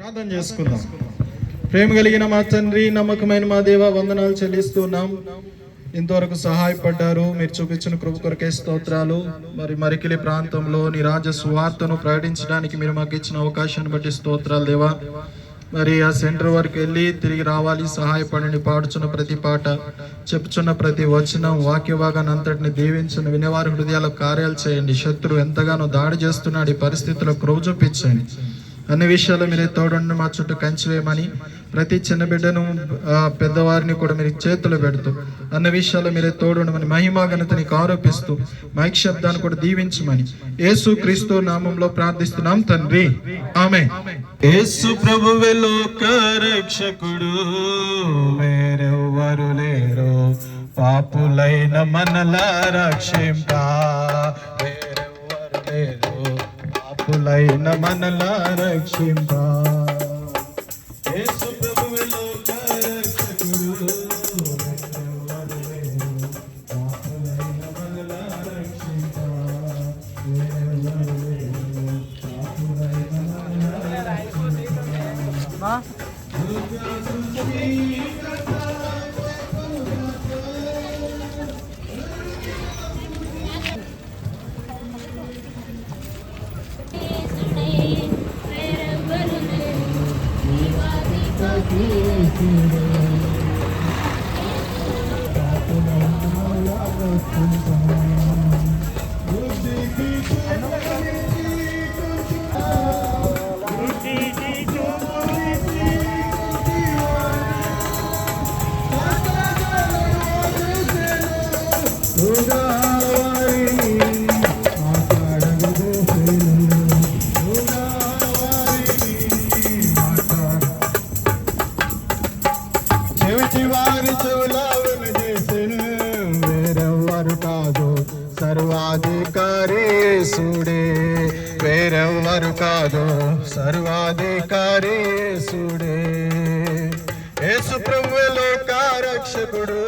ప్రార్థన చేసుకుందాం. ప్రేమ కలిగిన మా తండ్రి, నమ్మకమైన మా దేవ, వందనాలు చెల్లిస్తున్నాం. ఇంతవరకు సహాయపడ్డారు. మీరు చూపించిన కృప కొరకే స్తోత్రాలు. మరికిలి ప్రాంతంలో నీ రాజ్య సువార్తను ప్రకటించడానికి మీరు మాకు ఇచ్చిన అవకాశాన్ని బట్టి స్తోత్రాలు దేవా. ఆ సెంటర్ వరకు వెళ్ళి తిరిగి రావాలి. సహాయపడండి. పాడుచున్న ప్రతి పాట, చెప్పుచున్న ప్రతి వచనం, వాక్య భాగాన్ని అంతటిని దీవించిన వినేవారి హృదయాలకు కార్యాలు చేయండి. శత్రువు ఎంతగానో దాడి చేస్తున్నాడు. ఈ పరిస్థితుల్లో కృప చూపించండి. అన్ని విషయాలు మీరే తోడండి. మా చుట్టూ కంచివేయమని, ప్రతి చిన్న బిడ్డను పెద్దవారిని కూడా మీరు చేతులు పెడుతూ అన్ని విషయాలు మీరే తోడుండమని, మహిమా ఘనతనికి ఆరోపిస్తూ మైక్ శబ్దాన్ని కూడా దీవించమని యేసు క్రీస్తు నామంలో ప్రార్థిస్తున్నాం తండ్రి, ఆమేన్. యేసు ప్రభువే లోక రక్షకుడు, వేరెవ్వరు లేరు పాపులైన మనలా రక్షింప. వేరెవ్వరు లేరు పాపులైన మనలా రక్షింప. యేసు ప్రభువే లోక రక్షకుడు, వేరెవ్వరు లేరు పాపులైన మనలా రక్షింప. వేరెవ్వరు లేరు పాపులైన మనలా రక్షింప. వేరెవ్వరు కాదు సర్వాధికారి యేసుడే. వేరెవ్వరు కాదు సర్వాధికారి యేసుడే. యేసు ప్రభువే లోక రక్షకుడు,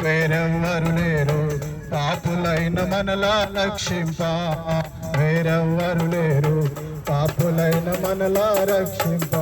వేరెవ్వరు లేరు పాపులైన మనలా రక్షింప. వేరెవ్వరు లేరు పాపులైన మనలా రక్షింప.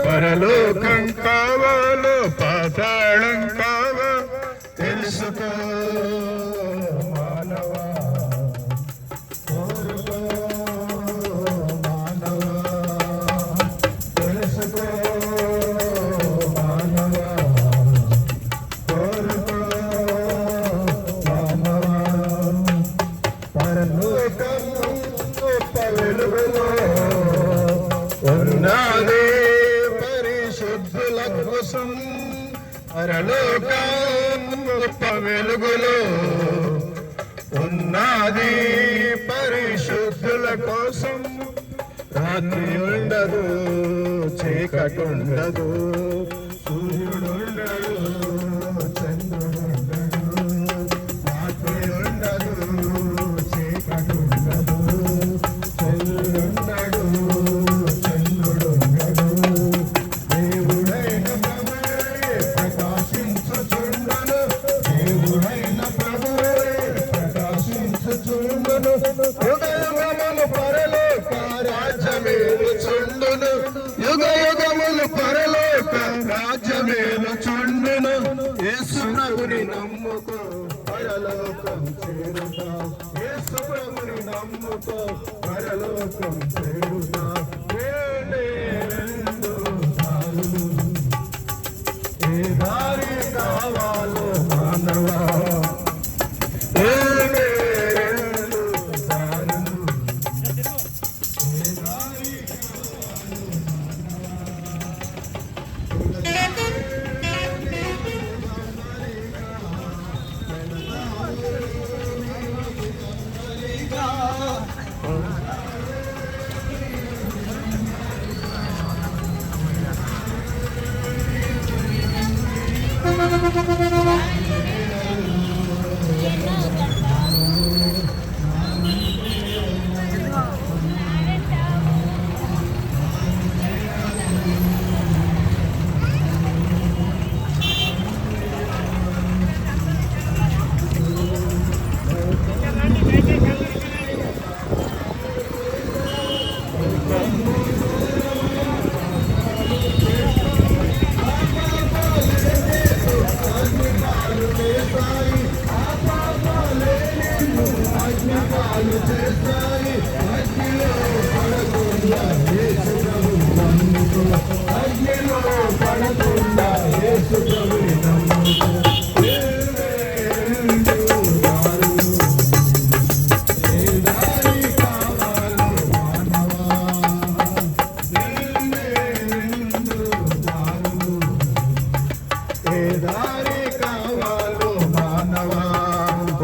పరలోకం కావాలో పాతాళం కావా తెలుసుకో మానవా. కోరుకో మానవా, తెలుసుకో మానవా. కోరుకో మానవా. పరలోకం గొప్ప వెలుగులో ఉన్నది కోసం. పరలోకం గొప్ప వెలుగులో ఉన్నది పరిశుద్ధుల కోసం. రాత్రి ఉండదు, చీకటి ఉండదు, సూర్యుడు ఉండడు, చంద్రుడు ఉండడు. రాత్రి ఉండదు, చీకటి ఉండదు, చంద్రుడు ఉండడు, చంద్రుడు ఉండడు. దేవుడైన ప్రకాశించుచుండను, దేవుడైన ప్రభువే ప్రకాశించుచుండను. యుగయుగములు పరలోక రాజ్యమేలుచుండును, యుగయుగములు పరలోక రాజ్యమేలుచుండును. యేసు ప్రభుని నమ్ముకో పరలోకం చేరుతావు. యేసు ప్రభుని నమ్ముకో పరలోకం చేరుతావు. ఏ దారి కావాలో మానవా,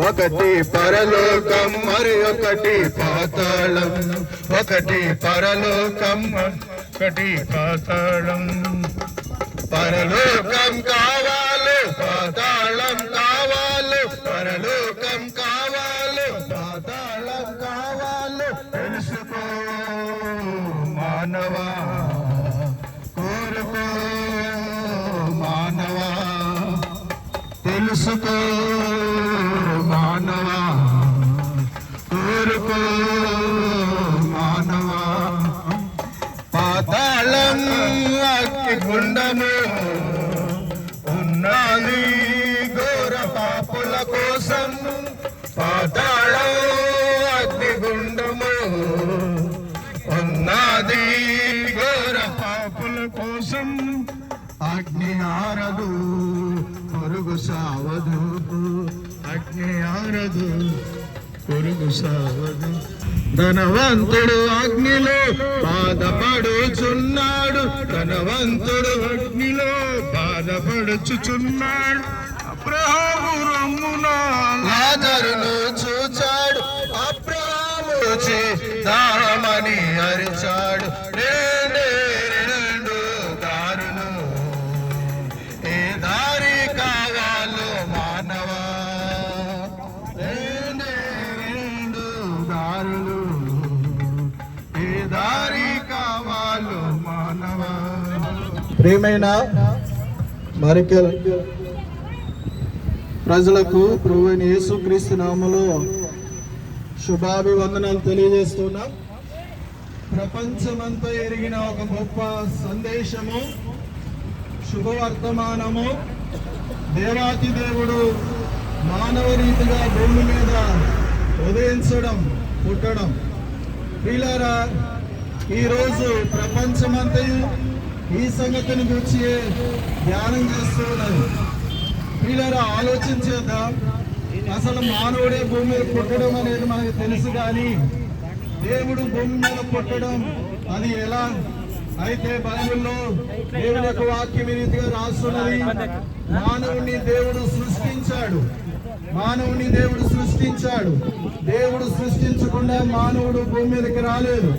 ఒకటి పరలోకం మరి ఒకటి పాతాళం, ఒకటి పరలోకం ఒకటి పాతాళం. పరలోకం కావాలి, పాతాళం కావాలి, పరలోకం కావాలి, పాతాళం కావాలి. తెలుసుకో మానవా, కోరుకో మానవా, తెలుసుకో మానవా, కోరుకో మానవా. పాతాళం అగ్నిగుండము ఉన్నది ఘోర పాపుల కోసం. పాతాళం అగ్నిగుండము ఉన్నది ఘోర పాపుల కోసం. అగ్ని ఆరదు పొరుగు సావదు, అగ్ని ఆరదు పొరుగు సావదు. ధనవంతుడు అగ్నిలో బాధపడుచున్నాడు, ధనవంతుడు అగ్నిలో బాధపడుచుచున్నాడు. అబ్రహాము రమ్మున లాజరును చూచాడు, అబ్రహాము వచ్చి దామని అరిచాడు. రెండు దారులు, ఏ దారి కావాలో మానవా, రెండు దారులు, ఏ దారి కావాలో మానవా. ప్రియమైన మరికల్ ప్రజలకు ప్రభువైన యేసుక్రీస్తు నామములో శుభాభివందనాలు తెలియజేస్తున్నాం. ప్రపంచమంతా ఎరిగిన ఒక గొప్ప సందేశము, శుభవర్తమానము. దేవాతి దేవుడు మానవ రీతిగా భూమి మీద ఉదయించడం, పుట్టడం. ప్రియులారా, ఈరోజు ప్రపంచమంతయు ఈ సంగతిని గురించి ధ్యానం చేస్తూ ఉన్నది. ప్రియులారా, ఆలోచించేద్దాం. అసలు మానవుడే భూమి మీద పుట్టడం అనేది మనకు తెలుసు, కానీ దేవుడు భూమి మీద పుట్టడం అది ఎలా? అయితే బైబిల్లో దేవుని యొక్క వాక్యం రీతిగా రాస్తున్నది, మానవుని దేవుడు సృష్టించాడు, మానవుని దేవుడు సృష్టించాడు. దేవుడు సృష్టించకుండా మానవుడు భూమి మీదకి రాలేదు.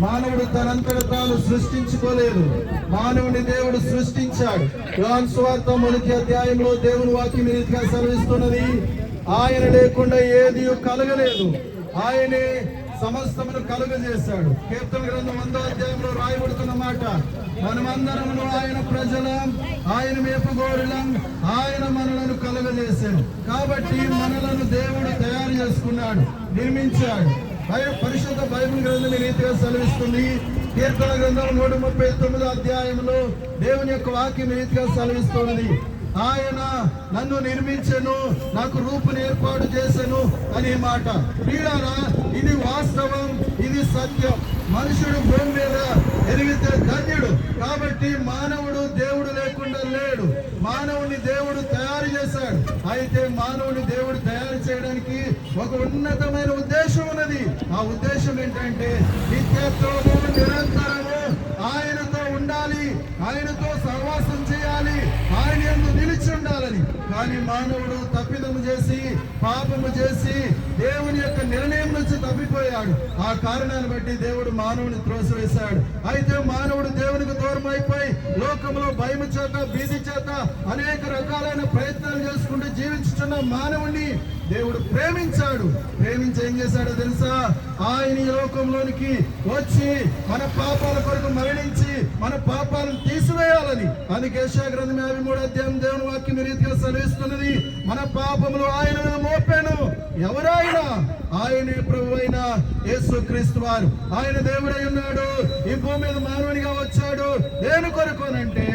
మానవుడు తనంతట తాను సృష్టించుకోలేదు, మానవుని దేవుడు సృష్టించాడు. యోహాను సువార్త 1వ అధ్యాయంలో దేవుని వాక్యం రీతిగా సెలవిస్తున్నది, ఆయన లేకుండా ఏది కలగలేదు, ఆయనే సమస్తమును కలుగజేశాడు. కీర్తన గ్రంథం 1వ అధ్యాయంలో రాయబడుతున్న మాట, మనమందరము ఆయన ప్రజలం, ఆయన మేపుగోరులం, ఆయన మనలను కలుగజేశాడు. కాబట్టి మనలను దేవుడు తయారు చేసుకున్నాడు, నిర్మించాడు. పరిశుద్ధ బైబిల్ గ్రంథం ఈ రీతిగా సెలవిస్తుంది. కీర్తన గ్రంథం 139వ అధ్యాయంలో దేవుని యొక్క వాక్యం ఈ రీతిగా సెలవిస్తున్నది, ఆయన నన్ను నిర్మించెను, నాకు రూపుని ఏర్పాటు చేసెను అనే మాట. ప్రియులారా, ఇది వాస్తవం, ఇది సత్యం. మనుషుడు భూమి మీద ఎదిగితే ధన్యుడు. కాబట్టి మానవుడు దేవుడు లేకుండా లేడు. మానవుని దేవుడు తయారు చేశాడు. అయితే మానవుని దేవుడు తయారు చేయడానికి ఒక ఉన్నతమైన ఉద్దేశం ఉన్నది. ఆ ఉద్దేశం ఏంటంటే నిత్యత్వము, నిరంతరము ఆయనతో ఉండాలి, ఆయనతో సహవాసం చేయాలి, ఆయన యందు నిలిచి ఉండాలని. కానీ మానవుడు తప్పిదము చేసి, పాపము చేసి దేవుని యొక్క నిర్ణయం నుంచి తప్పిపోయాడు. ఆ కారణాన్ని బట్టి దేవుడు మానవుని త్రోసివేశాడు. అయితే మానవుడు దేవునికి దూరం అయిపోయి లోకంలో భయము చేత, భీతి చేత అనేక రకాలైన ప్రయత్నాలు చేసుకుంటూ జీవించుతున్న మానవుని దేవుడు ప్రేమించాడు. ప్రేమించి ఏం చేశాడో తెలుసా? ఆయన ఈ లోకంలోనికి వచ్చి మన పాపాల కొరకు మరణించి మన పాపాలను తీసివేయాలని. అందుకే యెషయా గ్రంథం 53వ అధ్యాయం దేవుని వాక్యం ఈ రీతిగా సెలవిస్తున్నది, మన పాపములు ఆయన మీద మోపాను. ఎవరైనా? ఆయనే ప్రభు అయిన యేసుక్రీస్తు వారు. ఆయన దేవుడై ఉన్నాడు, ఈ భూమి మీద మానవునిగా వచ్చాడు. దేని కొరకునంటే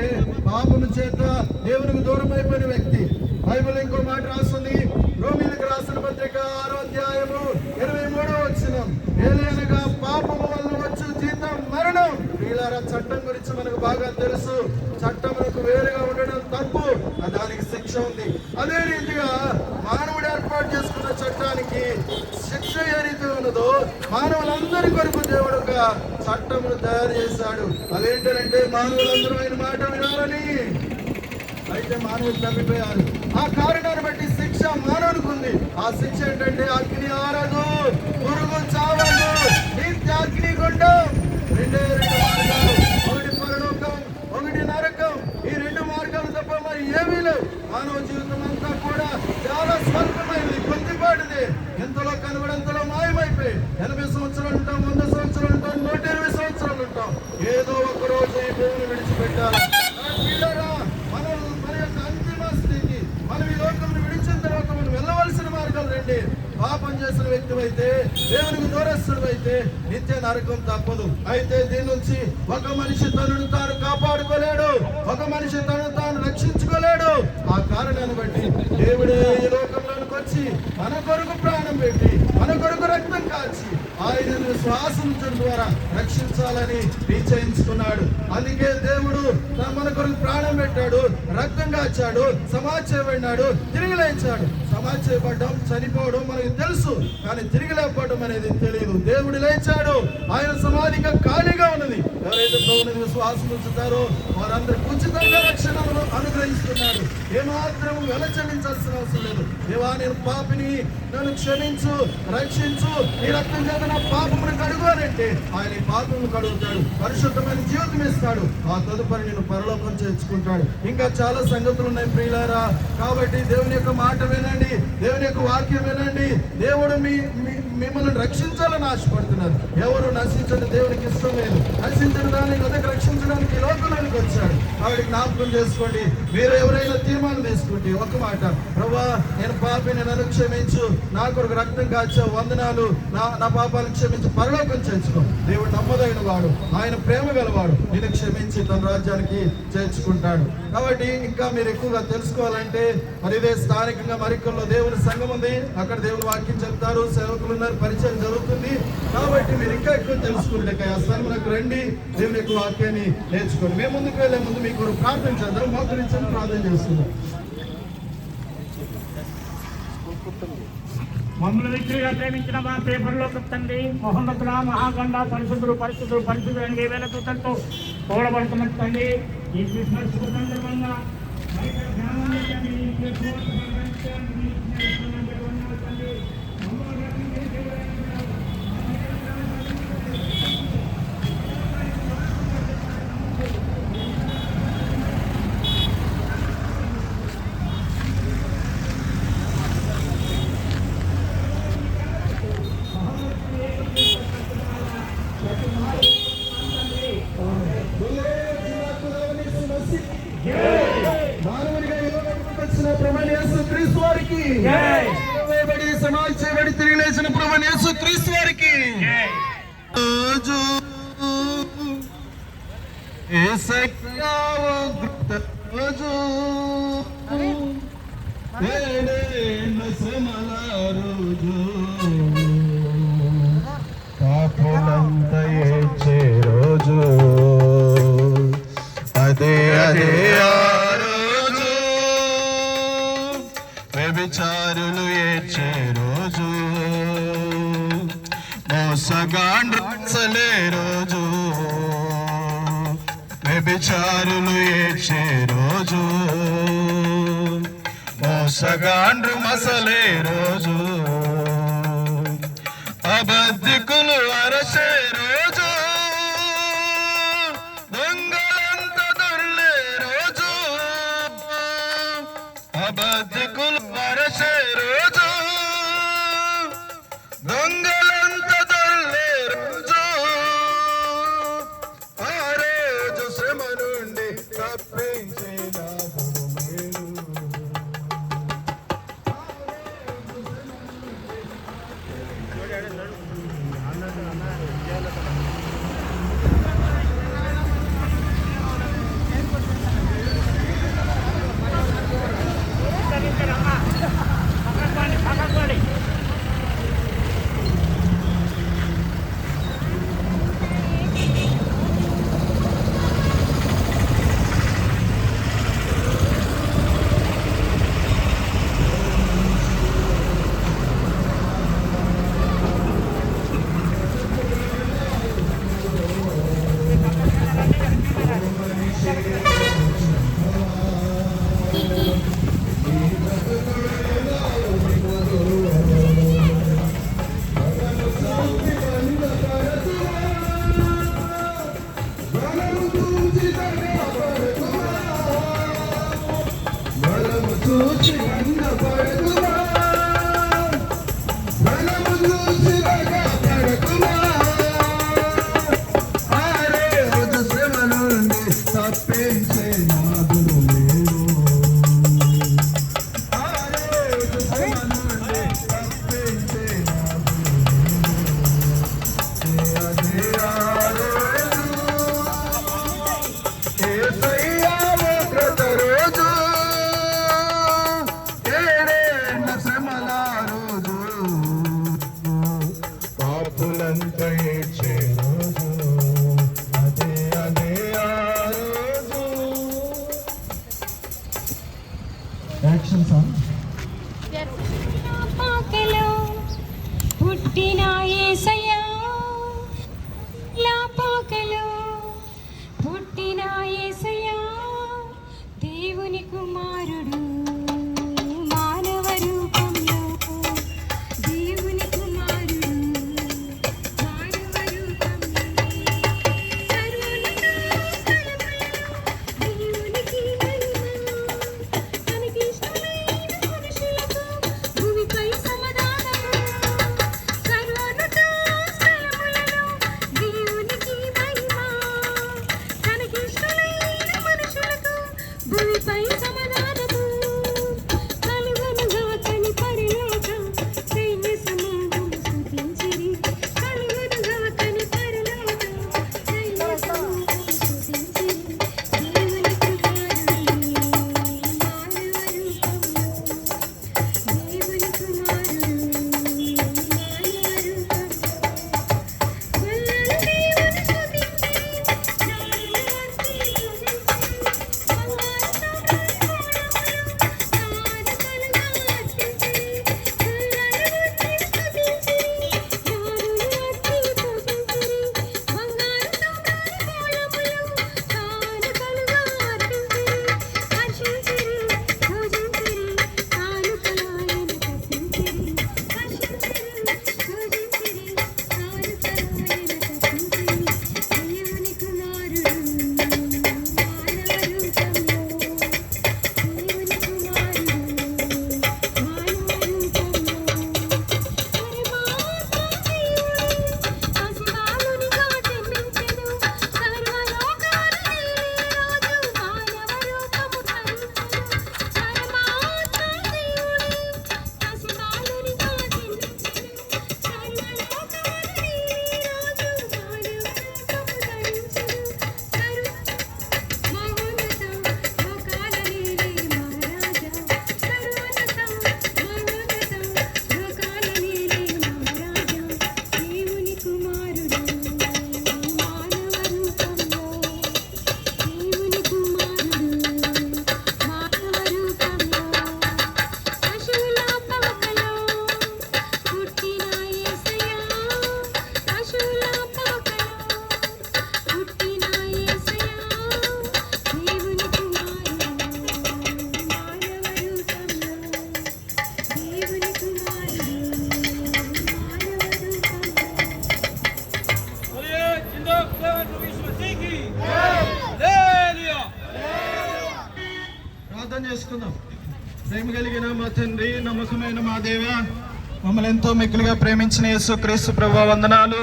పాపము చేత దేవునికి దూరం అయిపోయిన వ్యక్తి. బైబిల్ ఇంకో మాట రాస్తుంది, రోమీయులకు రాసిన పత్రిక 6వ అధ్యాయము 23వ వచనం, ఏలయనగా పాపము వలన వచ్చు జీతం మరణం. ప్రియులారా, చట్టం గురించి మనకు బాగా తెలుసు. చట్టమునకు వేరుగా ఉండడం తప్పు, దానికి శిక్ష ఉంది. అదే రీతిగా మానవుడు ఏర్పాటు చేసుకున్న చట్టానికి శిక్ష ఏ రీతి ఉన్నదో మానవులందరి కొరకు దేవుడు ఒక చట్టమును తయారు చేశాడు. అదేంటంటే మానవులందరూ ఆయన మాట వినాలని. అయితే మానవులు తప్పిపోయారు. ఆ కారణాన్ని బట్టి శిక్ష మానవునికి ఉంది. ఆ శిక్ష ఏంటంటే అగ్ని ఆరదు, పురుగు చావదు, నిత్య అగ్నిగుండం. రెండే రెండు మార్గాలు, ఒకటి పరలోకం, ఒకటి నరకం. ఈ రెండు మార్గాలు తప్ప మరి ఏమీ లేవు. మానవ జీవితం అంతా కూడా చాలా స్వల్పమైనది, కొద్దిపాటిది. ఎంతలో కనబడంతలో మాయమైపోయి 80 సంవత్సరాలు ఉంటాం, 100 సంవత్సరాలు ఉంటాం, 120 సంవత్సరాలు ఉంటాం. ఏదో ఒక రోజు ఈ భూమిని విడిచిపెట్టాలి. మనం ఈ లోకం విడిచిన తర్వాత మనం వెళ్ళవలసిన మార్గాలు రండి. పాపం చేసిన వ్యక్తి అయితే, దేవునికి దూరస్తుడు అయితే నిత్య నరకం తప్పదు. అయితే దీని నుంచి ఒక మనిషి తనను తాను కాపాడుకోలేడు, ఒక మనిషి తనను తాను రక్షించుకోలేడు. ఆ కారణాన్ని బట్టి దేవుడే ఈ లోకంలోనికి వచ్చి మన కొరకు ప్రాణం పెట్టి, మన కొరకు రక్తం కాచి ఆయనను శ్వాసించడం ద్వారా రక్షించాలని నిశ్చయించుకున్నాడు. అందుకే దేవుడు మన కొరకు ప్రాణం పెట్టాడు, రక్తం కాచాడు, సమాజ చేయబడినాడు, తిరిగి లేచాడు. సమాజ చేయబడ్డం, చనిపోవడం మనకి తెలుసు, కానీ తిరిగి లేకపోవడం అనేది తెలియదు. దేవుడు లేచాడు, ఆయన సమాధి ఇంకా ఖాళీగా ఉన్నది. ఎవరైతే ప్రభువుని విశ్వాసం ఉంచుతారో వారందరికీ ఉచితంగా రక్షణను అనుగ్రహిస్తున్నాడు. ఏమాత్రం వెల చెల్లించాల్సిన అవసరం లేదు. దేవా, నేను పాపిని, నన్ను క్షమించు, రక్షించు, నీ రక్తం చేత నా పాపమును కడుగోనంటే ఆయన ఈ పాపమును కడుగుతాడు, పరిశుద్ధమైన జీవితం ఇస్తాడు. ఆ తదుపరి నేను పరలోకం చేర్చుకుంటాడు. ఇంకా చాలా సంగతులు ఉన్నాయి ప్రియులారా. కాబట్టి దేవుని యొక్క మాట వినండి, దేవుని యొక్క వాక్యం వినండి. దేవుడు మిమ్మల్ని రక్షించాలని ఆశపడుతున్నారు. ఎవరు నశించని దేవునికి ఇష్టం లేదు. నశించిన దాన్ని రక్షించడానికి ఈ లోకంలోనికి వచ్చాడు. కాబట్టి జ్ఞాపకం చేసుకోండి. మీరు ఎవరైనా తీర్మానం తీసుకుంటే ఒక మాట, ప్రభువా, నేను పాపిని, నన్ను క్షమించు, నా కొరకు రక్తం కాచావు, వందనాలు, నా పాపాలను క్షమించి పరలోకం చేర్చుకో. దేవుడు నమ్మదగిన వాడు, ఆయన ప్రేమ గలవాడు, నేను క్షమించి తన రాజ్యానికి చేర్చుకుంటాడు. కాబట్టి ఇంకా మీరు ఎక్కువగా తెలుసుకోవాలంటే మరి ఇదే స్థానికంగా మరికొల్లో దేవుని సంఘం ఉంది. అక్కడ దేవుని వాక్యం చెప్తారు, సేవకులు ఉన్నారు, పరిచయం జరుగుతుంది. కాబట్టి మీరు ఇంకా ఎక్కువ తెలుసుకుంటే ఆ స్థలంలోకి రండి, దేవుని యొక్క వాక్యాన్ని నేర్చుకోండి. మేము ముందుకు వెళ్ళే ముందు మీకు ప్రార్థన చేద్దాం. మోకరించని ప్రార్థన చేస్తున్నాం. మమ్మల్ని విక్రిగా ప్రేమించిన మా పేపర్లో తండ్రి, మహోన్నతుల మహాగండ పరిశుద్ధులు పరిశుద్ధులు పరిశుద్ధులు వేల దూతలతో తోడబడుతున్న తండ్రి, ఈ క్రిస్మస్ సందర్భంగా సమాజ చేయబడి తిరిగి లేచిన ప్రభువైన యేసుక్రీస్తు వారికి రోజు ఏడేళ్ళ శ్రమల రోజు పాపులంతా ఏడ్చే రోజు అదే అదే ఆ రోజు వ్యభిచారులు ఏడ్చే రోజు మోసగాండ్రసలే రోజు వ్యభిచారులు ఏడ్చే రోజు మోసగాండ్రు మసలే రోజు అబద్ధికులు అరసే రోజు దొంగలంత దొర్లే రోజు అబద్ధికులు అరసే రోజు దొంగలంత దొర్లే రోజు ఆ రోజు శ్రమ నుండి తప్పించే నాథుడు మేలు. పాకలో పుట్టిన యేసయ్యా, పాకలో పుట్టిన యేసయ్యా, దేవుని కుమారుడు మానవ రూపంలో, దేవుని కుమారుడు మానవ రూపంలో, సర్వోన్నత దేవునికి మహిమ, తనకి ఇష్టమైన మనుషులకు భూమిపై సమాధానము, సర్వోన్నత స్థలములలో దేవునికి మహిమ, తనకి ఇష్టమైన మనుషులకు భూమిపై సమాధానం. కలిగిన మా తండ్రి, నమ్మకమైన మా దేవ, మమ్మల్ని ఎంతో మిక్కులుగా ప్రేమించిన యేసు క్రీస్తు ప్రభువా వందనాలు.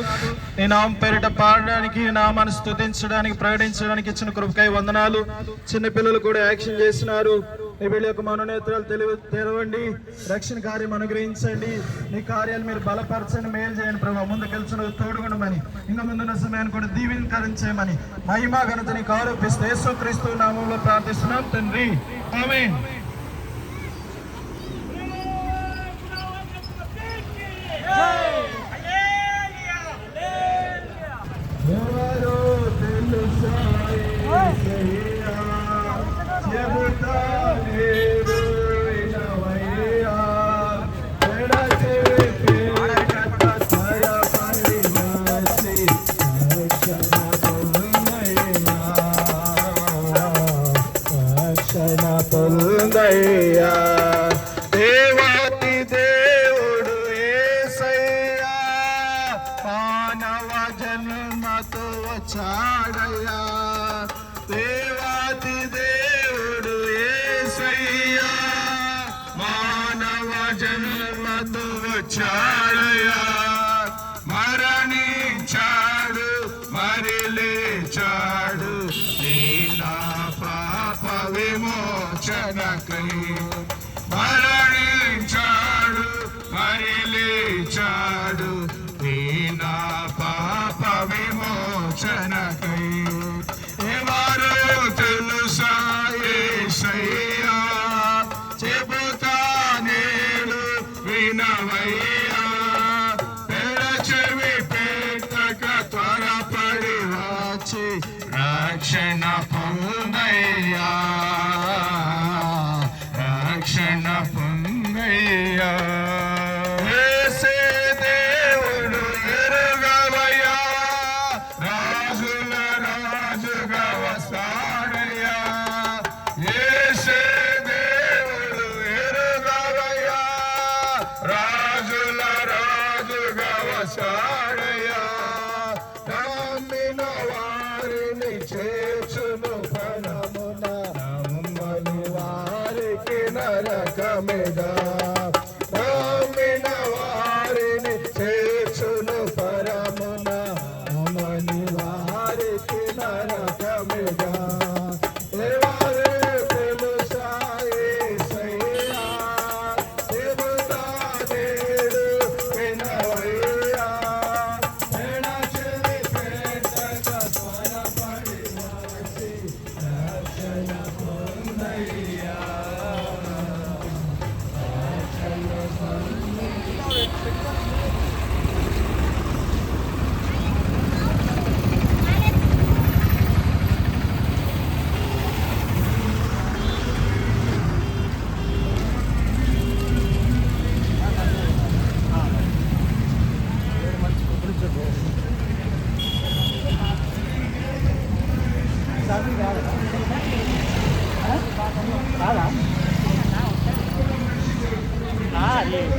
నీ నామం పేరిట పాడడానికి, నామాన్ని స్తుతించడానికి, ప్రకటించడానికి ఇచ్చిన కృపకై వందనాలు. చిన్న పిల్లలు కూడా యాక్షన్ చేసినారు. నీ వీళ్ళ యొక్క మనోనేత్రాలు తెరవండి, రక్షణ కార్యం అనుగ్రహించండి, నీ కార్యాలు మీరు బలపరచండి, మేలు చేయండి ప్రభావ. ముందుకెళ్తున్న తోడుగుండమని, ఇంకా ముందున్న సమయాన్ని కూడా దీవెనకరించమని మహిమా ఘనత నీకు ఆరోపిస్తూ యేసు క్రీస్తు నామంలో ప్రార్థిస్తున్నాం తండ్రి, ఆమేన్. ఎవరో తెలుసా యేసయ్యా, చెబుతా నేను వినవయ్యా, ఎడతెరిపి త్వరపడి వచ్చి రక్షణ పొందయ్యా. దేవాతి దేవుడు యేసయ్యా, మానవ జన్మతో వచ్చాడయ్యా. దేవాతి దేవుడు యేసయ్యా, మానవ జన్మతో వచ్చాడయ్యా. మరణించాడు, మరి లేచాడు, నీలా పాప విమోచనకై. మరణించాడు, మరి లేచాడు, నీలా పాప విమోచనకై. ఎవరు తెలుసా యేసయ్యా, చెబుతా నేను వినవయ్యా, పెడచెవి పెట్టక త్వరపడి వచ్చి రక్షణ పొందయ్యా, రక్షణ పొందయ్యా. యేసే దేవుడు ఎరుగవయ్యా, రాజుల రాజుగా వస్తాడయ్యా. యేసే దేవుడు ఎరుగవయ్యా, రాజుల రాజుగా వస్తాడయ్యా. నమ్మిన వారిని చేర్చును ఫలమున, నమ్మని వారికి నరకమిదా. నమ్మిన వారిని చేర్చును ఫలమున, నమ్మని వారికి నరకమిదా. ఎవరు తెలుసా యేసయ్యా, చెబుతా నేడు వినవయ్యా, ఎడచెవి పెట్టక త్వరపడి వచ్చి రక్షణ పొందయ్యా.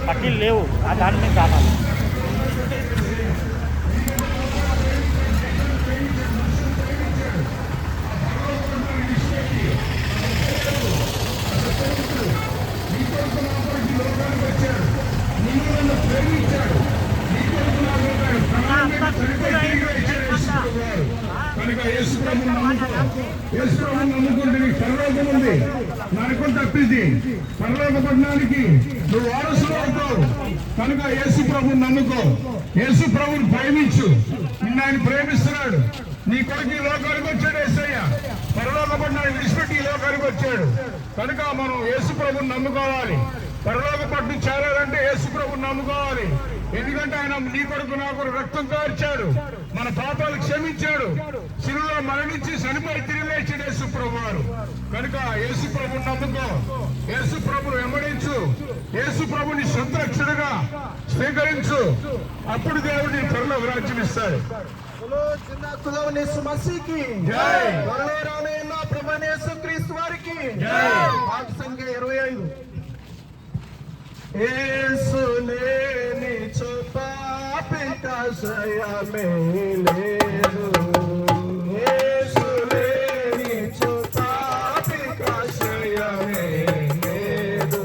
పట్టీలు లేవు, ఆ దాని మీద కావాలి. కనుక యేసు ప్రభువును నమ్ముకుంటే నీకు పరలోకం ఉంది, నరకం తప్పింది. పరలోక పట్టణానికి నువ్వు వారసులు అవుతావు. కనుక యేసు ప్రభువును నమ్ముకో, యేసు ప్రభువును ప్రేమించు. నిన్ను ఆయన ప్రేమిస్తున్నాడు. నీ కొడుకు ఈ లోకానికి వచ్చాడు యేసయ్య, పరలోక పట్టణాన్ని విడిచిపెట్టి ఈ లోకానికి వచ్చాడు. కనుక మనం యేసు ప్రభువును నమ్ముకోవాలి. పరలోక పట్టణం చేరాలంటే యేసు ప్రభువును నమ్ముకోవాలి. ఎందుకంటే ఆయన నీ కొడుకు నా కొడుకు రక్తం కార్చాడు, మన పాపాలు క్షమించాడు, శిలువలో మరణించి చనిపోయి తిరిగి లేచాడు యేసు ప్రభు వారు. కనుక యేసు ప్రభువును నమ్ముకో, యేసు ప్రభువును వెంబడించు, యేసు ప్రభుని సొంత రక్షణగా స్వీకరించు. అప్పుడు దేవుడు నీ త్వరలో రాజ్యం ఇస్తాడు. త్వరలో రానున్న ప్రభువైన యేసు క్రీస్తు వారికి పాట సంఖ్య 25. యేసు లేని పాపికాశ్రయమే లేదు, యేసు లేని పాపికాశ్రయమే లేదు.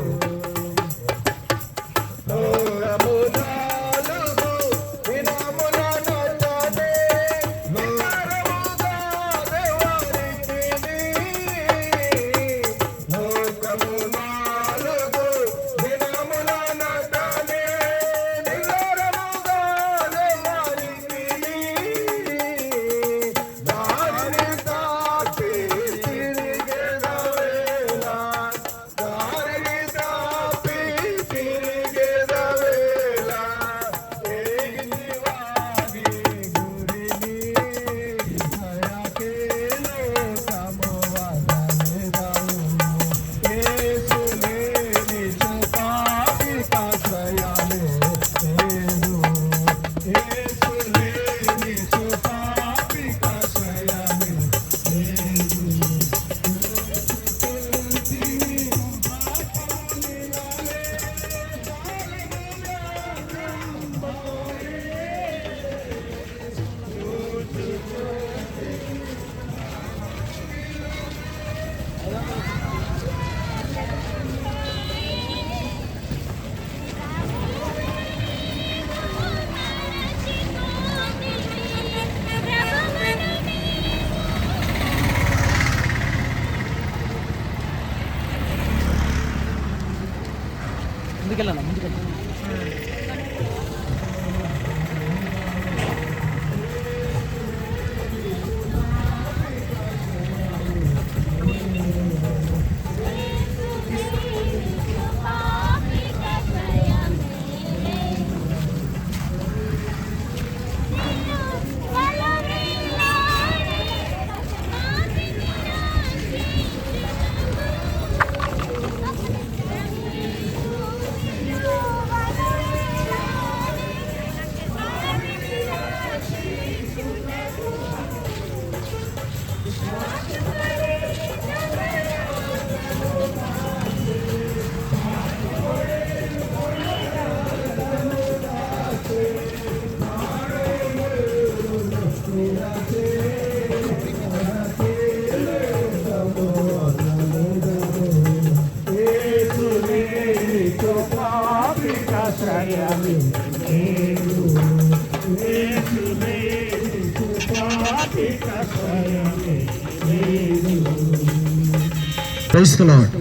Praise the Lord.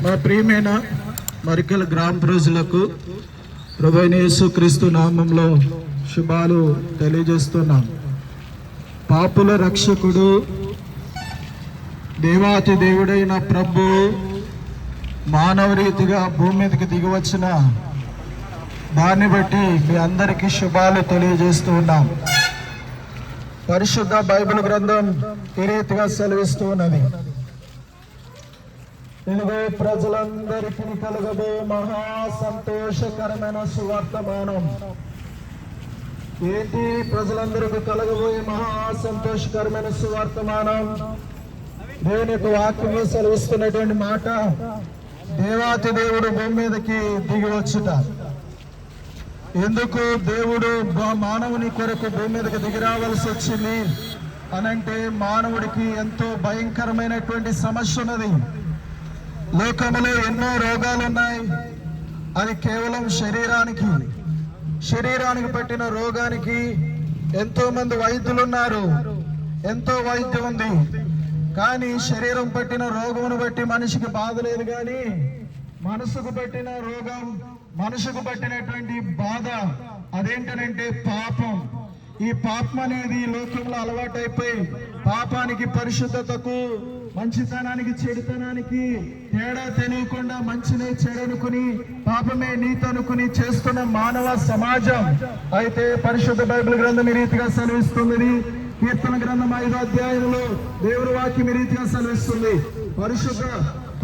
మా ప్రియమైన మరికల గ్రామ ప్రజలకు ప్రభువైన యేసుక్రీస్తు నామంలో శుభాలు తెలియజేస్తున్నాం. పాపుల రక్షకుడు దేవాతి దేవుడైన ప్రభు మానవ రీతిగా భూమి మీదకి దిగివచ్చిన దాన్ని బట్టి మీ అందరికీ శుభాలు తెలియజేస్తూ ఉన్నాం. పరిశుద్ధ బైబిల్ గ్రంథం ఈ రీతిగా సెలవిస్తూ ఉన్నది. ఇదిగో ప్రజలందరికీ కలగబో మహా సంతోషకరమైన సువర్తమానం. ఏంటి ప్రజలందరికీ కలగబోయే మహా సంతోషకరమైన సువర్తమానం? దేవుని యొక్క వాక్యము సెలవిస్తున్నటువంటి మాట, దేవాతి దేవుడు భూమి మీదకి దిగి వచ్చుట. ఎందుకు దేవుడు మానవుని కొరకు భూమి మీదకి దిగి రావాల్సి వచ్చింది అనంటే, మానవుడికి ఎంతో భయంకరమైనటువంటి సమస్య ఉన్నది. లోకంలో ఎన్నో రోగాలు ఉన్నాయి. అది కేవలం శరీరానికి పట్టిన రోగానికి ఎంతో మంది వైద్యులు ఉన్నారు, ఎంతో వైద్యం ఉంది. కానీ శరీరం పట్టిన రోగమును బట్టి మనిషికి బాధ లేదు. కానీ మనసుకు పట్టిన రోగం, మనసుకు పట్టినటువంటి బాధ అదేంటనంటే పాపం. ఈ పాపం అనేది లోకంలో అలవాటైపోయి పాపానికి, పరిశుద్ధతకు, మంచితనానికి, చెడుతనానికి తేడా తెలియకుండా మంచినే చెడనుకుని పాపమే నీతి అనుకుని చేస్తున్న మానవ సమాజం. అయితే పరిశుద్ధ బైబిల్ గ్రంథం ఈ రీతిగా సెలవిస్తుంది. కీర్తన గ్రంథం 5వ అధ్యాయంలో దేవుని వాక్యం ఈ రీతిగా సెలవిస్తుంది.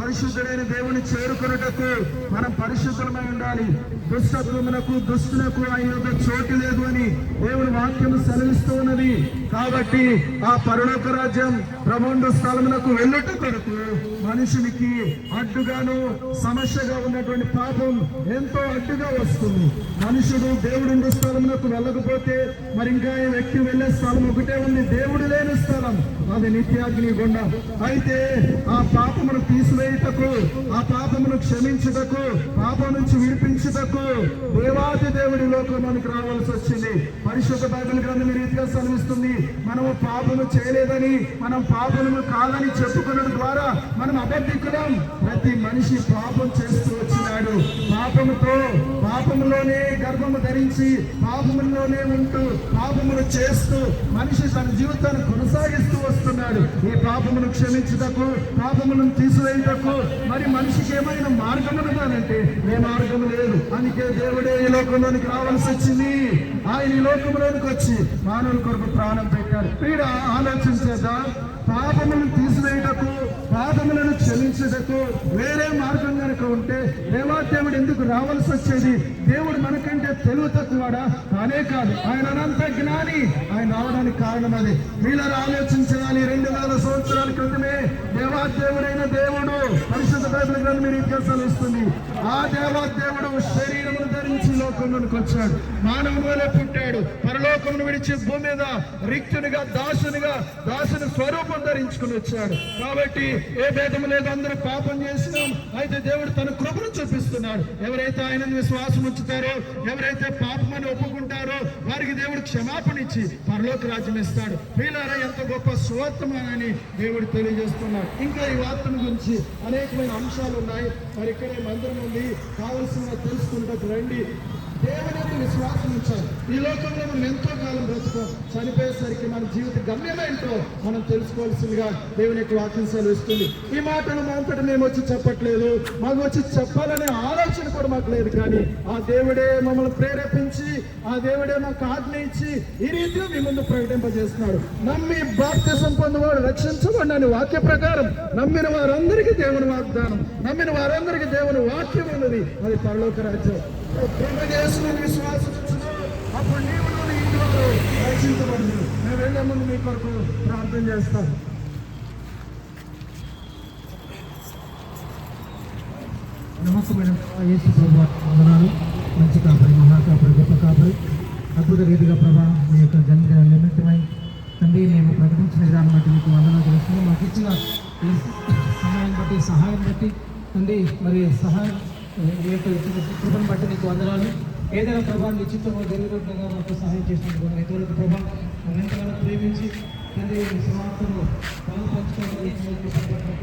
పరిశుద్ధుడైన దేవుని చేరుకున్నటకు మనం పరిశుద్ధమై ఉండాలి. దుష్టత్వమునకు, దుష్టునకు ఆయన చోటు లేదు అని దేవుని వాక్యం సెలవిస్తూ ఉన్నది. కాబట్టి ఆ పరలోక రాజ్యం ప్రభుండు స్థలమునకు వెళ్ళుట కొరకు మనుషునికి అడ్డుగాను సమస్యగా ఉన్నటువంటి పాపం ఎంతో అడ్డుగా వస్తుంది. మనుషుడు దేవుడు స్థలమునకు వెళ్ళకపోతే మరి ఇంకా ఈ వ్యక్తి వెళ్ళే స్థలం ఒకటే ఉంది, దేవుడు లేని స్థలం. అది నిత్యాగ్ని గుండం. అయితే ఆ పాపమును తీసివేయుటకు, ఆ పాపమును క్షమించుటకు, పాపం నుంచి విడిపించుటకు దేవాది దేవుడి లోకంలోనికి రావాల్సి వచ్చింది. పరిశుద్ధ బైబిల్ గ్రంథం ఈ రీతిగా సెలవిస్తుంది. మనము పాపము చేయలేదని, మనం పాపము కాదని చెప్పుకున్నడం ద్వారా మనం అబద్ధికులం. ప్రతి మనిషి పాపం చేస్తూ వచ్చినాడు. పాపములోనే గర్భము ధరించి, పాపములోనే ఉంటూ, పాపమును చేస్తూ మనిషి తన జీవితాన్ని కొనసాగిస్తూ వస్తున్నాడు. ఈ పాపమును క్షమించుటకు, పాపమును తీసివేయుటకు మరి మనిషికి ఏమైనా మార్గమునుగానంటే ఏ మార్గము లేదు. అందుకే దేవుడే ఈ లోకంలోనికి రావాల్సి వచ్చింది. ఆయన ఈ లోకంలోనికి వచ్చి మానవుల కొరకు ప్రాణం పెట్టాడు. వీడు ఆలోచించేదా, పాపములను తీసివేయుటకు, పాపములను క్షమించుటకు వేరే మార్గం కనుక ఉంటే దేవాదేవుడు ఎందుకు రావాల్సి వచ్చేది? దేవుడు మనకంటే తెలుగు తక్కువడా? కానే కాదు, ఆయన అనంత జ్ఞాని. ఆయన రావడానికి కారణం అది. వీళ్ళని ఆలోచించాలి. 2000 సంవత్సరాల క్రితమే దేవాదేవుడైన దేవుడు పరిశుద్ధ బైబిల్ గ్రంథం రీతిగా సెలవిస్తుంది. ఆ దేవాదేవుడు శరీరమును ధరించి లోక లోకంలోనికి వచ్చాడు, మానవునివలే పుట్టాడు, పరలోకమును విడిచి భూమి మీద రిక్తునిగా దాసుని స్వరూపం ధరించుకుని వచ్చాడు. కాబట్టి ఏ భేదం లేదు, అందరూ పాపం చేసినాం. అయితే దేవుడు తన కృపను చూపిస్తున్నాడు. ఎవరైతే ఆయనను విశ్వాసం ఉంచుతారో, ఎవరైతే పాపమని ఒప్పుకుంటారో వారికి దేవుడు క్షమాపణ ఇచ్చి పరలోక రాజ్యం ఇస్తాడు. వీళ్ళారా ఎంత గొప్ప సువార్తమానని దేవుడు తెలియజేస్తున్నాడు. ఇంకా ఈ వార్తను గురించి అనేకమైన అంశాలు ఉన్నాయి. మరి ఇక్కడే మందిరం ఉంది, కావలసిన తెలుసుకుంటూ రండి. దేవుని విశ్వాసం ఉంచాలి. ఈ లోకంలో మనం ఎంతో కాలం బ్రతుకో, చనిపోయేసరికి మన జీవిత గమ్యమేంటో మనం తెలుసుకోవాల్సిందిగా దేవుని యొక్క వాక్యం సెలవిస్తుంది. ఈ మాటను మాంపటి మేము వచ్చి చెప్పట్లేదు, మాకు వచ్చి చెప్పాలనే ఆలోచన కూడా మాకు లేదు. కానీ ఆ దేవుడే మమ్మల్ని ప్రేరేపించి, ఆ దేవుడే మాకు ఆజ్ఞ ఇచ్చి ఈ రీతిలో మీ ముందు ప్రకటింపజేస్తున్నాడు. నమ్మి బాప్తిసం పొందినవాడు రక్షించబడి అని వాక్య ప్రకారం నమ్మిన వారందరికీ దేవుని వాగ్దానం, నమ్మిన వారందరికీ దేవుని వాక్యం ఉన్నది. అది పరలోక రాజ్యం. విశ్వాసం అప్పుడు నీవు ఇంట్లో రక్షించబడి. నేను వెళ్ళే ముందు మీ కొరకు ప్రార్థన చేస్తాను. నమస్కారం. యేసు ప్రభు వందనాలు. మంచి కాపరి, మహాకాపరి, గొప్ప కాపరి, అద్భుత రీతిగా ప్రభా మీ యొక్క జన్మదిన నిమిత్తమై తండ్రి మేము ప్రకటించిన విధానం బట్టి మీకు వందనాలు తెలుస్తున్నాం. మాకు ఇచ్చిన ఈ సమయాన్ని బట్టి, సహాయం బట్టి తండ్రి, మరి సహాయం ఈ యొక్క కృపను బట్టి నీకు వందనాలు. ఏదైనా ప్రభావం నిశ్చితంగా జరిగినట్లుగా మాకు సహాయం చేసినందుకు ఎంతవరకు ప్రభావం ఎంతగానో ప్రేమించి తండ్రి స్వార్థను పాలు పంచుకోవడానికి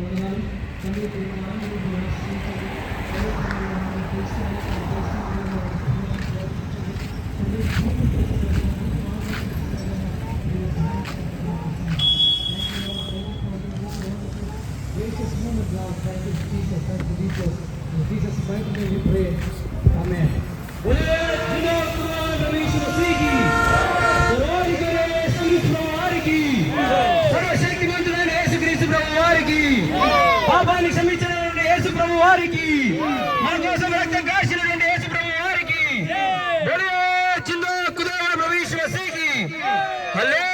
వందనాలు. తండ్రి Jesus mighty name we pray. Amen. సర్వశక్తిమంతుడైన యేసుక్రీస్తు ప్రభు వారికి, పాపాన్ని క్షమించినటువంటి యేసు ప్రభు వారికి, మన కోసం రక్తం కాసినటువంటి యేసు ప్రభు వారికి, చిందో కుదేవుడు ప్రవేశ మసీకి హల్లెలూయా.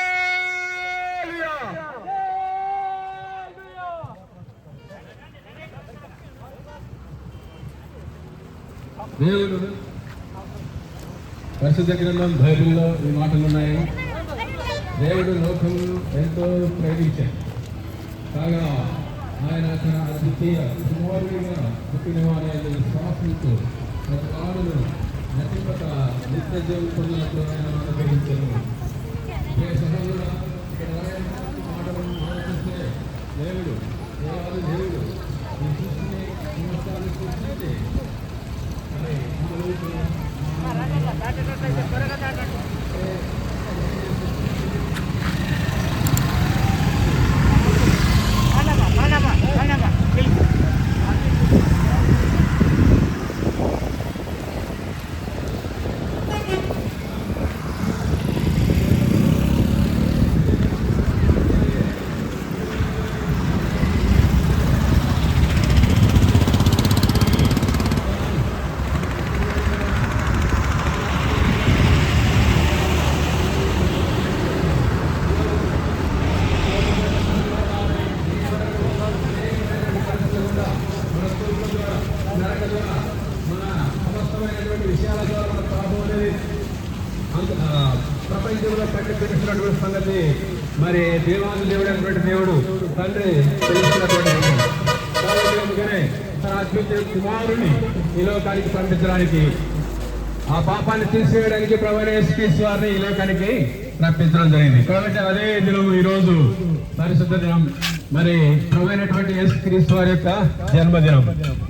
దేవుడు పరిశుద్ధ గ్రంథం బైబిల్లో ఈ మాటలు ఉన్నాయి. దేవుడు లోకం ఎంతో ప్రేమించాడు, కాగా ఆయన తన అద్వితీయ కుమారుడిగా పుట్టినవారి విశ్వాసంతో ప్రతి వాడును నటింపక నిత్య జీవం పొందినట్లు ఆయన అనుగ్రహించారు. సహోదరుల ఇక్కడ మాటలను ఆలోచిస్తే దేవుడు దేవుడు ఈ సృష్టిని సమస్తాన్ని సృష్టించి ప్రపంచంలో ప్రకటించినటువంటి సంగతి మరి దేవాది దేవుడైనటువంటి దేవుడు తండ్రి తెలుసుకున్నటువంటి అందుకనే తన అద్భుత కుమారుని ఈ లోకానికి పంపించడానికి, ఆ పాపాన్ని తీసివేయడానికి ప్రభువైన యేసుక్రీస్తు వారిని ఈ లోకానికి రప్పించడం జరిగింది. కాబట్టి అదే దినం ఈ రోజు పరిశుద్ధ దినం, మరి ప్రభువైనటువంటి యేసుక్రీస్తు వారి యొక్క జన్మదినం.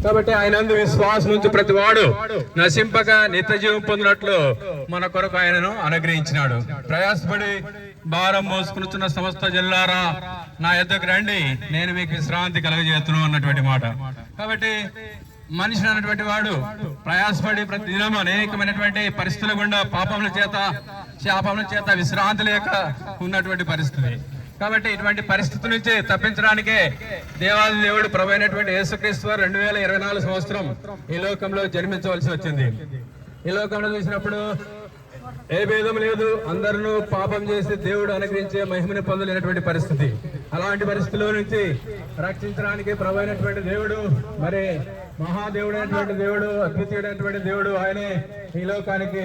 కాబట్టి ఆయన విశ్వాసం నుంచి ప్రతి వాడు నశింపక నిత్య జీవం పొందినట్లు మన కొరకు ఆయనను అనుగ్రహించినాడు. ప్రయాసపడి భారం మోసుకున్న సమస్త జిల్లారా నా యొద్దకు రండి, నేను మీకు విశ్రాంతి కలగజేస్తును అన్నటువంటి మాట. కాబట్టి మనిషి అన్నటువంటి వాడు ప్రయాసపడి ప్రతి దినం అనేకమైనటువంటి పరిస్థితుల గుండా పాపముల చేత శాపముల చేత విశ్రాంతి లేక ఉన్నటువంటి పరిస్థితి. కాబట్టి ఇటువంటి పరిస్థితి నుంచి తప్పించడానికే దేవాది దేవుడు ప్రభువైనటువంటి యేసుక్రీస్తు వారు 2024 సంవత్సరం ఈ లోకంలో జన్మించవలసి వచ్చింది. ఈ లోకంలో చూసినప్పుడు ఏ భేదం లేదు, అందరూ పాపం చేసి దేవుడు అనుగ్రహించే మహిమని పొందలేనటువంటి పరిస్థితి. అలాంటి పరిస్థితిలో నుంచి రక్షించడానికి ప్రభువైనటువంటి దేవుడు, మరి మహాదేవుడైనటువంటి దేవుడు, అద్వితీయుడైనటువంటి దేవుడు ఆయనే ఈ లోకానికి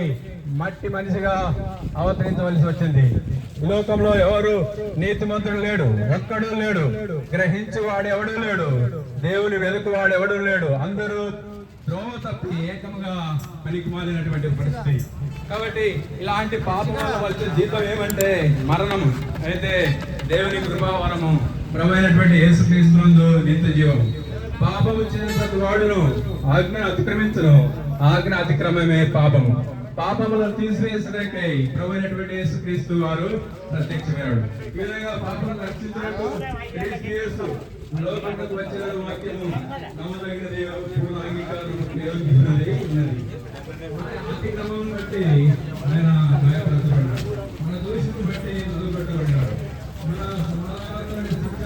మట్టి మనిషిగా అవతరించవలసి వచ్చింది. ఈ లోకంలో ఎవరు నీతిమంతుడు లేడు, ఒక్కడు లేడు, గ్రహించువాడు ఎవడు లేడు, దేవుని వెలుగువాడు ఎవడు లేడు. అందరూ ద్రోవ తప్పి ఏకముగా పనికి మారినటువంటి పరిస్థితి. కాబట్టి ఇలాంటి పాపముల వచ్చే జీతం ఏమంటే మరణము. అయితే దేవుని కృపావరము ప్రభువైనటువంటి యేసుక్రీస్తునందు నిత్య జీవం. పాపము చేసిన ప్రతి వాడును ఆజ్ఞను అతిక్రమించును, ఆజ్ఞ అతిక్రమమే పాపము. పాపములను తీసివేసడానికై ప్రభువైనటువంటి యేసుక్రీస్తు వారు ప్రత్యక్షమైనాడు. ఈ విధంగా పాపములను రక్షించినట్టు క్రీస్తు యేసు లోకమునకు వచ్చిన వాక్యము నమ్మదగినది, పూర్ణ అంగీకారం ఉన్నది. అతిక్రమం బట్టి ఆయన గాయపరచబడ్డాడు, మన దోషులను బట్టి వదిలిపెట్టబడ్డాడు, మన సమాధానాన్ని శిక్ష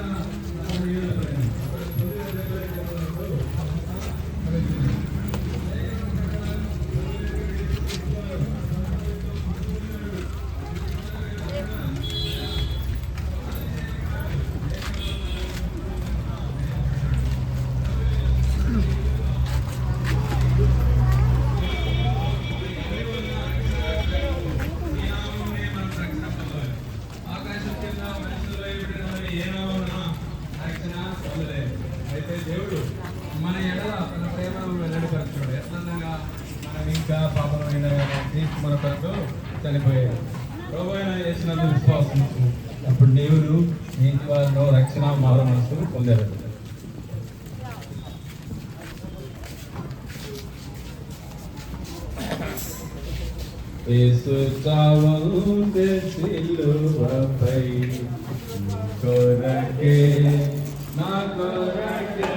అయితే దేవుడు మన ఎడల తన ప్రేమను వెల్లడిపరచాడు. ఎట్లనగా మనం ఇంకా పాపమైన క్రీస్తు మన కొరకు చనిపోయాడు. ప్రభువైన యేసునందు విశ్వాసించు, అప్పుడు దేవుడు నీతి వారిలో రక్షణ మారు మనసు పొందారు. యేసు చావుందే సిలువపై కొరకే నా కొరకే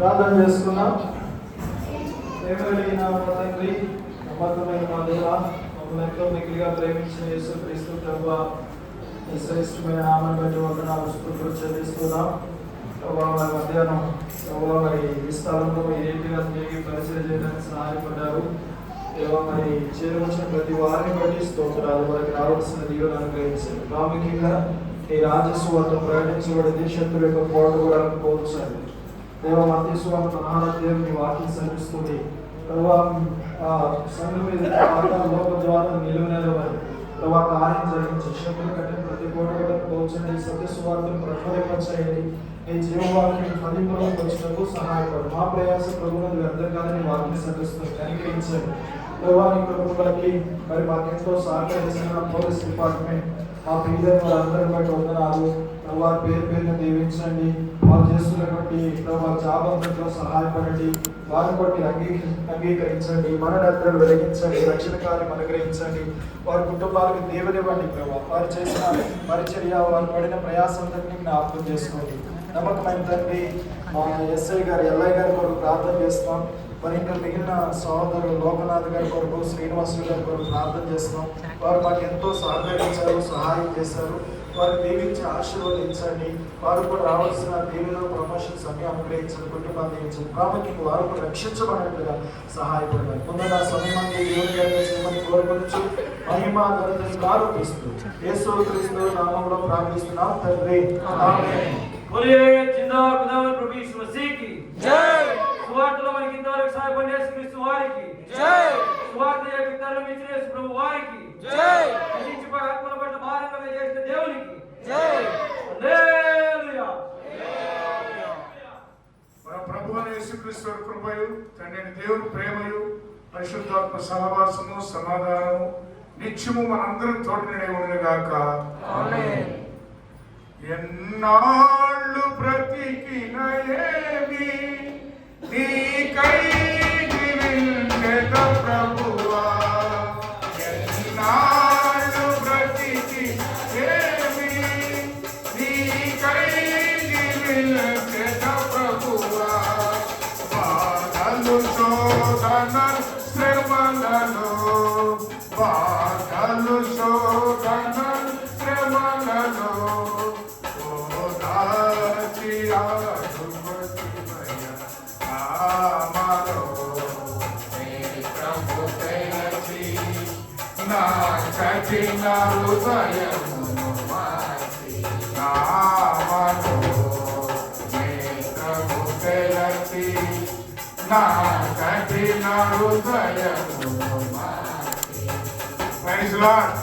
ప్రార్థన చేసుకున్నాం. ప్రేమగలిగిన మా తండ్రి, నమ్మకమైన మా దేవ, మమ్మల్ని ఎంతో మిగిలిగా ప్రేమించిన యేసుక్రీస్తు ప్రభువా, ఈ శ్రేష్టమైన నామాన్ని బట్టి వందనాలు స్తుతులు చెల్లిస్తున్నాం. ప్రభువా, మరి మధ్యాహ్నం ప్రభువా మరి ఈ స్థలంలో ఈ రీతిగా తిరిగి పరిచయం చేయడానికి సహాయపడ్డారు. దేవా, మరి చేరవచ్చిన ప్రతి వారిని బట్టి స్తోత్రాలు. వారికి రావాల్సిన దీవెన అనుగ్రహించండి. ప్రాముఖ్యంగా ఈ రాజస్వార్త ప్రకటించబడింది, శత్రు యొక్క పోటులను పోల్చండి. దేవ, మత్తయి సువార్త 4వ అధ్యాయం వాక్యం సరిస్తుంది. ప్రభా, సంఘం మీద లోక ద్వారా నిలువనేరవాలి. ప్రభా, కార్యం జరిగించి శత్రులు కట్టిన ప్రతి పోటులను పోల్చండి. సత్య సువార్తను ప్రతిఫలింపచేయండి. ఈ జీవవాక్యం ఫలింపులకు వచ్చినప్పుడు సహాయపడు. మా ప్రయాస ప్రభువును వ్యర్థం కాదని వాక్యం సరిస్తుంది, కనికరించండి. ప్రభా, నీ కుటుంబాలకి మరి మాకెంతో సహకరించిన పోలీస్ డిపార్ట్మెంట్, మా పిల్లలు వాళ్ళందరి బట్టి వందనాలు. వారి పేరు పేరును దీవించండి. వాళ్ళు చేస్తున్నటువంటి ప్రభావ జాబ్ అంతట్లో సహాయపడండి. వారిని బట్టి అంగీకరించండి. మన నిద్రలు వెలిగించండి. రక్షణ కార్యం అనుగ్రహించండి. వారి కుటుంబాలకు దేవునివ్వండి. ప్రభావ వారు చేసిన పరిచర్య, వారు పడిన ప్రయాసంతటిని జ్ఞాపకం చేసుకోండి. నమ్మకమైన తండ్రి, మా ఎస్ఐ గారు, ఎల్ఐ గారి కొరకు ప్రార్థన చేస్తాం. మరి ఇంకా మిగిలిన సహోదరులు లోకనాథ్ గారి కొరకు, శ్రీనివాసులు గారి కొరకు ప్రార్థన చేస్తున్నాం. వారు మాకు ఎంతో సహకరించారు, సహాయం చేశారు. వారు దీవించి ఆశీర్వదించండి. వారు కూడా రావాల్సిన దీవెన, ప్రమోషన్స్ అన్ని అనుగ్రహించండి. కుటుంబాన్ని దీవించండి. ప్రాముఖ్యంగా వారు కూడా రక్షించబడినట్లుగా సహాయపడాలి. ముందుగా సమయమంది దేవుని చేయమని కోరుకొచ్చు. మహిమా ఘనతను ఆరోపిస్తూ యేసుక్రీస్తు నామములో ప్రార్థిస్తున్నాం తండ్రి. ఆమేన్. बोलिए जिंदा खुदा प्रभु यीशु मसीह की जय। సువార్తలో మనకి ఇంతవరకు సహాయపడిన యేసుక్రీస్తు వారికి సువార్త యొక్క తరం ఇచ్చిన యేసు ప్రభు వారికి నశించిపోయే ఆత్మల పట్ల భారంగా చేసిన దేవునికి హల్లెలూయా. మన ప్రభువైన యేసుక్రీస్తు వారి కృపయు తండ్రి దేవుని ప్రేమయు పరిశుద్ధాత్మ సహవాసము సమాధానము నిత్యము మనందరం తోడనే ఉండగాక. ఎన్నాళ్ళు బ్రతికిన ఏమి నీకై జీవించెద ప్రభువా, ఎన్నాళ్ళు బ్రతికి ఏమి నీకై జీవించెద ప్రభువా, బాధలు శోధన శ్రమలలో, బాధలు శోధన శ్రమలలో నా కఠిన హృదయమును మార్చి నామలో నేత్రము తెరచి, నా కఠిన హృదయమును మార్చి. Praise lord.